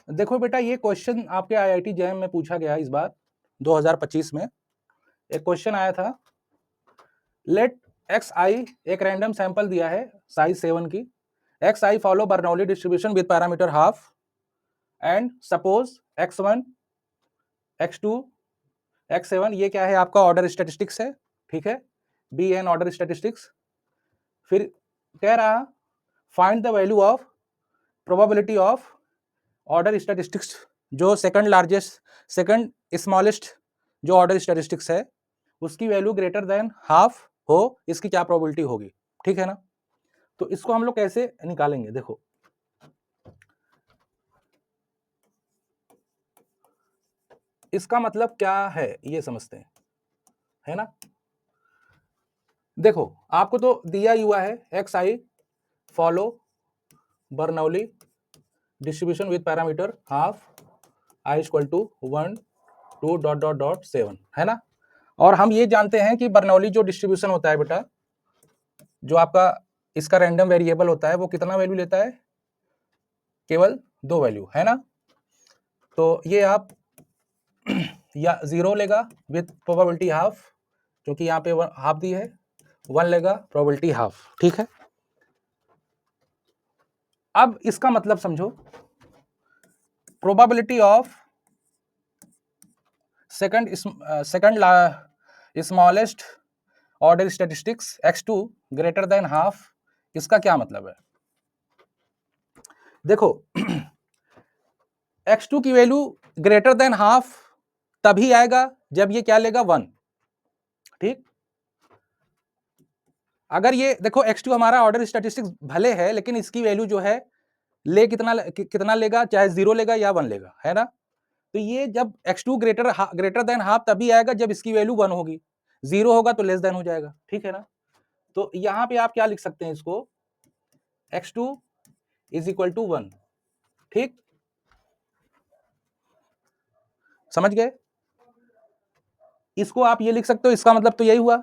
देखो बेटा, ये क्वेश्चन आपके आईआईटी जैम में पूछा गया इस बार 2025 में। एक क्वेश्चन आया था, लेट एक्स आई, एक रैंडम सैंपल दिया है साइज 7 की, x I follow Bernoulli distribution with parameter half and suppose x1 x2 x7, ये क्या है आपका ऑर्डर स्टैटिस्टिक्स है, ठीक है, बी एन ऑर्डर स्टैटिस्टिक्स। फिर कह रहा find the value of probability of order statistics, जो सेकंड स्मॉलेस्ट जो ऑर्डर स्टैटिस्टिक्स है उसकी वैल्यू ग्रेटर देन हाफ हो, इसकी क्या प्रोबेबिलिटी होगी, ठीक है ना। तो इसको हम लोग कैसे निकालेंगे, देखो इसका मतलब क्या है ये समझते हैं, है ना। देखो आपको तो दिया ही हुआ है X I follow Bernoulli distribution with parameter half I equal to 1 2 dot dot dot 7, है ना। और हम ये जानते हैं कि बर्नौली जो डिस्ट्रीब्यूशन होता है बेटा, जो आपका इसका रैंडम वेरिएबल होता है, वो कितना वैल्यू लेता है, केवल 2 वैल्यू, है ना। तो ये आप या 0 लेगा विथ प्रोबेबिलिटी हाफ, क्योंकि यहाँ पे हाफ दी है, 1 लेगा प्रोबेबिलिटी हाफ, ठीक है। अब इसका मतलब समझो, probability of second smallest order statistics x2 greater than half, इसका क्या मतलब है, देखो x2 की वैल्यू ग्रेटर देन हाफ तभी आएगा जब ये क्या लेगा 1, ठीक। अगर ये देखो x2 हमारा ऑर्डर स्टैटिस्टिक्स भले है, लेकिन इसकी वैल्यू जो है ले कितना लेगा, चाहे 0 लेगा या 1 लेगा, है ना। तो ये जब x2 ग्रेटर देन हाफ तभी आएगा जब इसकी वैल्यू 1 होगी, 0 होगा तो लेस देन हो जाएगा, ठीक है ना। तो यहां पे आप क्या लिख सकते हैं इसको, x2 इज इक्वल टू 1, ठीक, समझ गए। इसको आप ये लिख सकते हो, इसका मतलब तो यही हुआ,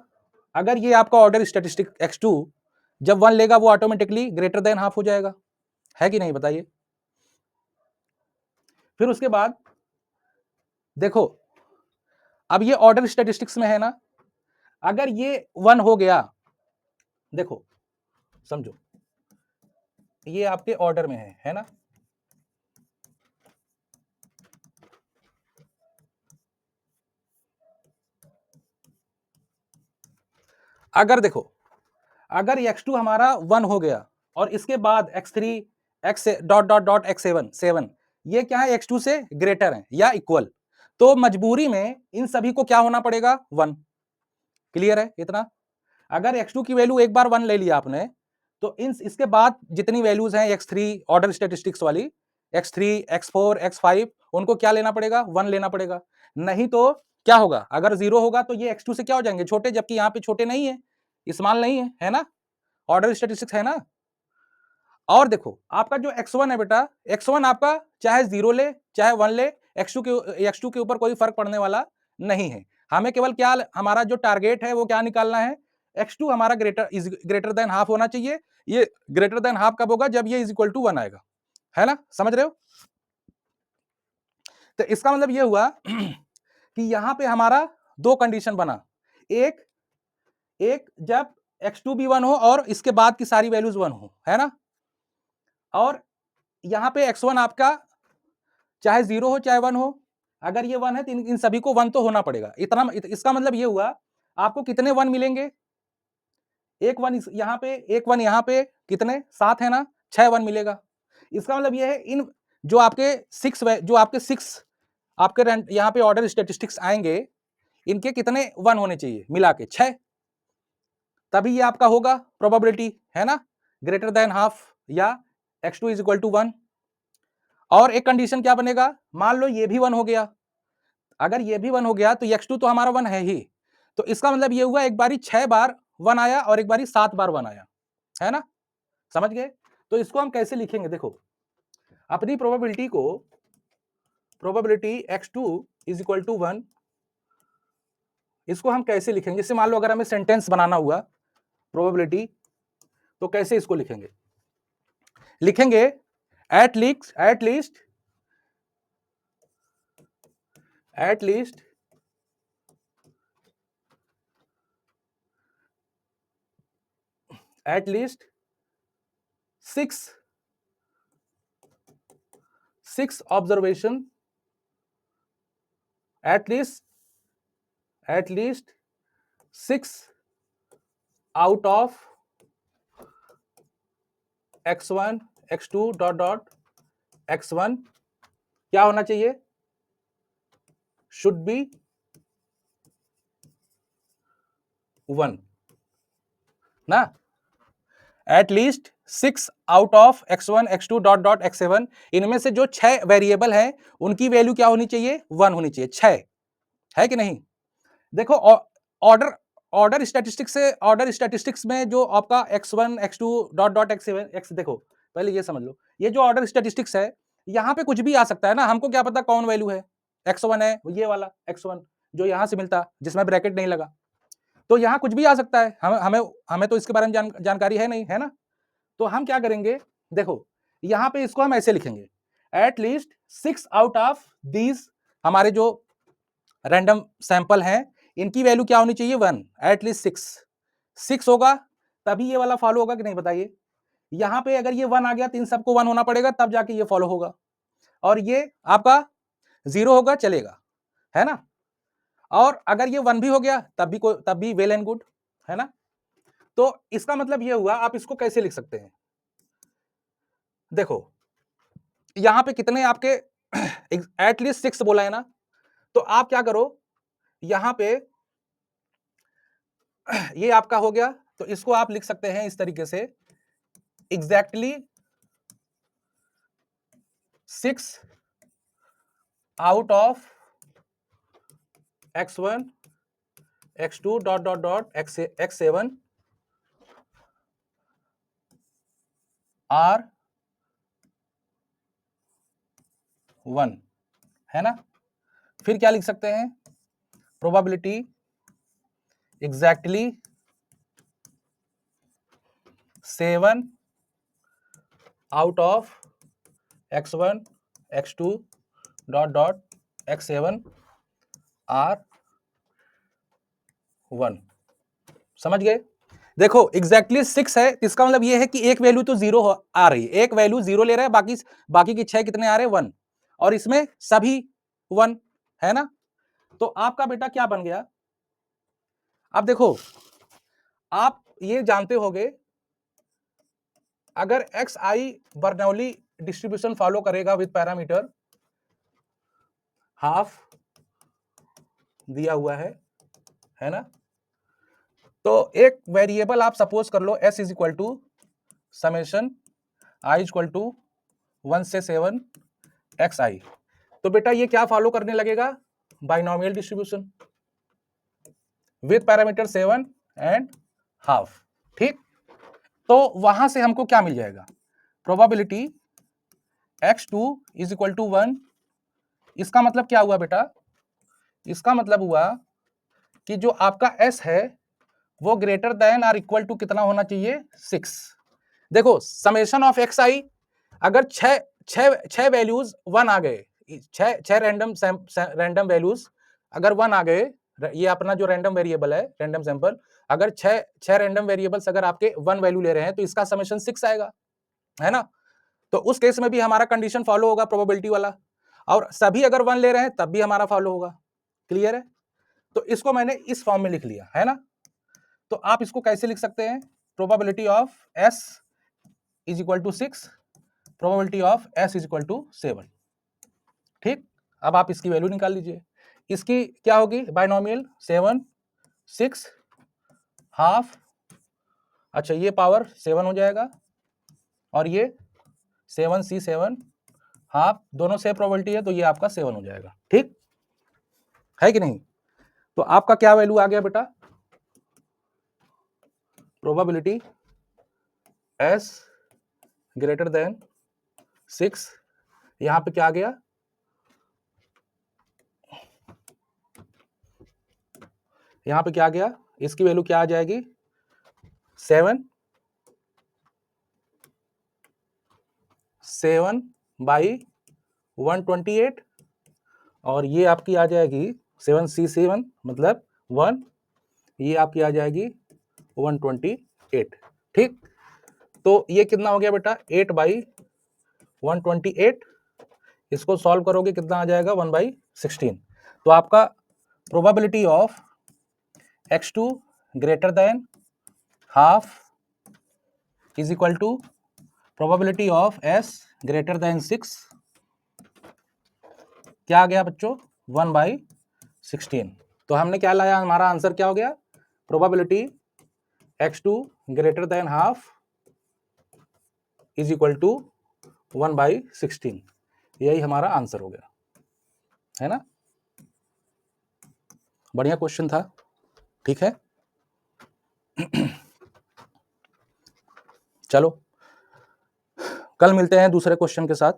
अगर ये आपका ऑर्डर स्टैटिस्टिक x2 जब 1 लेगा वो ऑटोमेटिकली ग्रेटर देन हाफ हो जाएगा, है कि नहीं बताइए। फिर उसके बाद देखो, अब ये ऑर्डर स्टैटिस्टिक्स में है ना, अगर ये 1 हो गया, देखो समझो ये आपके ऑर्डर में है ना। अगर देखो, अगर x2 हमारा 1 हो गया और इसके बाद x3 x dot dot dot x7 ये क्या है, x2 से ग्रेटर है या इक्वल, तो मजबूरी में इन सभी को क्या होना पड़ेगा, 1। क्लियर है इतना। अगर x2 की वैल्यू एक बार 1 ले लिया आपने, तो इसके बाद जितनी वैल्यूज हैं x3 ऑर्डर स्टैटिस्टिक्स वाली, x3 x4 x5, उनको क्या लेना पड़ेगा, 1 लेना पड़ेगा। नहीं तो क्या होगा, अगर 0 होगा तो ये x2 से क्या हो जाएंगे, छोटे, जबकि यहाँ पे छोटे नहीं है, स्मॉल नहीं है ना, ऑर्डर स्टैटिस्टिक्स है ना। और देखो आपका जो x1 है बेटा, x1 आपका चाहे 0 ले चाहे 1 ले, x2 के ऊपर कोई फर्क पड़ने वाला नहीं है। हमें केवल क्या, हमारा जो टारगेट है वो क्या निकालना है, x2 हमारा ग्रेटर देन हाफ होना चाहिए। ये ग्रेटर देन हाफ कब होगा, जब ये इज इक्वल टू 1 आएगा, है ना, समझ रहे हो। तो इसका मतलब ये हुआ कि यहां पे हमारा दो कंडीशन बना, एक एक जब x2 भी 1 हो और इसके बाद की सारी वैल्यूज 1 हो, है ना। और यहां पे x1 आपका चाहे 0 हो चाहे 1 हो, अगर ये 1 है तो इन सभी को 1 तो होना पड़ेगा, इतना। इसका मतलब ये हुआ आपको कितने 1 मिलेंगे, एक 1 यहां पे, एक 1 यहां पे, कितने 7 है ना, 6 1 मिलेगा। इसका मतलब ये है इन जो आपके 6 आपके यहां पे ऑर्डर स्टैटिस्टिक्स आएंगे, इनके कितने 1 होने चाहिए, मिला के 6, तभी ये आपका होगा प्रोबेबिलिटी, है ना, ग्रेटर देन हाफ या x2 इज इक्वल टू 1। और एक कंडीशन क्या बनेगा, मान लो ये भी 1 हो गया, अगर ये भी 1 हो गया तो x2 तो हमारा 1 है ही, तो इसका मतलब ये हुआ एक बारी 6 बार 1 आया और एक बारी 7 बार 1 आया, है ना, समझ गए। तो इसको हम कैसे लिखेंगे, देखो अपनी probability x2 is equal to 1, इसको हम कैसे लिखेंगे, जैसे मान लो अगर हमें सेंटेंस बनाना हुआ प्रोबेबिलिटी, तो कैसे इसको लिखेंगे, लिखेंगे at least at least 6 observation, at least 6 out of x1 x2 dot dot x1 क्या होना चाहिए, शुड बी 1 ना, at least 6 out of x1 x2 dot dot x7, इनमें से जो 6 वेरिएबल हैं उनकी वैल्यू क्या होनी चाहिए, 1 होनी चाहिए, 6 है कि नहीं। देखो ऑर्डर ऑर्डर स्टैटिस्टिक्स में जो आपका x1 x2 dot dot x7 x, देखो पहले ये समझ लो, ये जो ऑर्डर स्टैटिस्टिक्स है यहां पे कुछ भी आ सकता है ना, हमको क्या पता कौन वैल्यू है, x1 है ये वाला x1 जो यहां से मिलता जिसमें ब्रैकेट नहीं लगा, तो यहां कुछ भी आ सकता है, हमें हमें तो इसके बारे में जानकारी है नहीं, है ना। तो हम क्या करेंगे, देखो यहां पे इसको हम ऐसे लिखेंगे, at least 6 out of these, हमारे जो रैंडम सैंपल हैं इनकी वैल्यू क्या होनी चाहिए, 1, एटलीस्ट 6 होगा तभी ये वाला फॉलो होगा कि नहीं बताइए। यहां पे अगर ये 1 आ गया तो इन सबको 1 होना पड़ेगा तब जाके ये फॉलो होगा, और ये आपका 0 होगा चलेगा, है ना। और अगर ये 1 भी हो गया तब भी वेल एंड गुड, है ना। तो इसका मतलब ये हुआ, आप इसको कैसे लिख सकते हैं, देखो यहां पे कितने आपके एटलीस्ट 6 बोला है ना, तो आप क्या करो यहां पे ये आपका हो गया, तो इसको आप लिख सकते हैं इस तरीके से, exactly 6 out of x1 x2 dot dot dot x7 are 1, है ना। फिर क्या लिख सकते हैं, probability exactly 7 out of x1 x2 dot dot x7 are 1, समझ गए। देखो एग्जैक्टली 6 है, इसका मतलब ये है कि एक वैल्यू तो 0 आ रही है, एक वैल्यू 0 ले रहा है, बाकी की 6 कितने आ रहे हैं, 1, और इसमें सभी 1, है ना। तो आपका बेटा क्या बन गया, अब देखो आप ये जानते होगे, अगर एक्स आई बर्नौली डिस्ट्रीब्यूशन फॉलो करेगा विद पैरामीटर हाफ दिया हुआ है ना, तो एक वेरिएबल आप सपोज कर लो s is equal to summation i is equal to 1 से 7 एक्स आई, तो बेटा ये क्या फॉलो करने लगेगा, binomial distribution with parameter 7 and half, ठीक। तो वहां से हमको क्या मिल जाएगा, probability x2 is equal to 1, इसका मतलब क्या हुआ बेटा, इसका मतलब हुआ कि जो आपका s है वो ग्रेटर देन और इक्वल टू कितना होना चाहिए, 6। देखो समेशन ऑफ एक्स आई, अगर छह वैल्यूज 1 आ गए, छह रैंडम वैल्यूज अगर 1 आ गए, ये अपना जो रैंडम वेरिएबल है रैंडम सैंपल, अगर छह रैंडम वेरिएबल्स अगर आपके 1 वैल्यू ले रहे हैं तो इसका समेशन 6 आएगा, है ना। तो उस केस में भी हमारा कंडीशन फॉलो होगा प्रोबेबिलिटी वाला, और सभी अगर 1 ले रहे हैं तब भी हमारा फॉलो होगा, क्लियर है। तो इसको मैंने इस फॉर्म में लिख लिया, है ना। तो आप इसको कैसे लिख सकते हैं, probability of s is equal to 6, probability of s is equal to 7, ठीक। अब आप इसकी वैल्यू निकाल लीजिए, इसकी क्या होगी, बाइनोमियल 7 6 हाफ, अच्छा ये पावर 7 हो जाएगा, और ये 7c7 हाफ, दोनों से प्रोबेबिलिटी है तो ये आपका 7 हो जाएगा, ठीक है कि नहीं। तो आपका क्या वैल्यू आ गया बेटा, प्रोबेबिलिटी s ग्रेटर देन 6, यहां पे क्या आ गया, यहां पे क्या आ गया, इसकी वैल्यू क्या आ जाएगी, 7 बाई 128, और ये आपकी आ जाएगी 7C7 मतलब 1, ये आपकी आ जाएगी 128। ठीक, तो ये कितना हो गया बेटा 8/128, इसको सॉल्व करोगे कितना आ जाएगा 1/16। तो आपका probability of x2 greater than half is equal to probability of s greater than 6, क्या आ गया बच्चों 1/16। तो हमने क्या लाया, हमारा आंसर क्या हो गया, probability x2 greater than half is equal to 1/16, यही हमारा आंसर हो गया, है ना। बढ़िया क्वेश्चन था, ठीक है। चलो कल मिलते हैं दूसरे क्वेश्चन के साथ।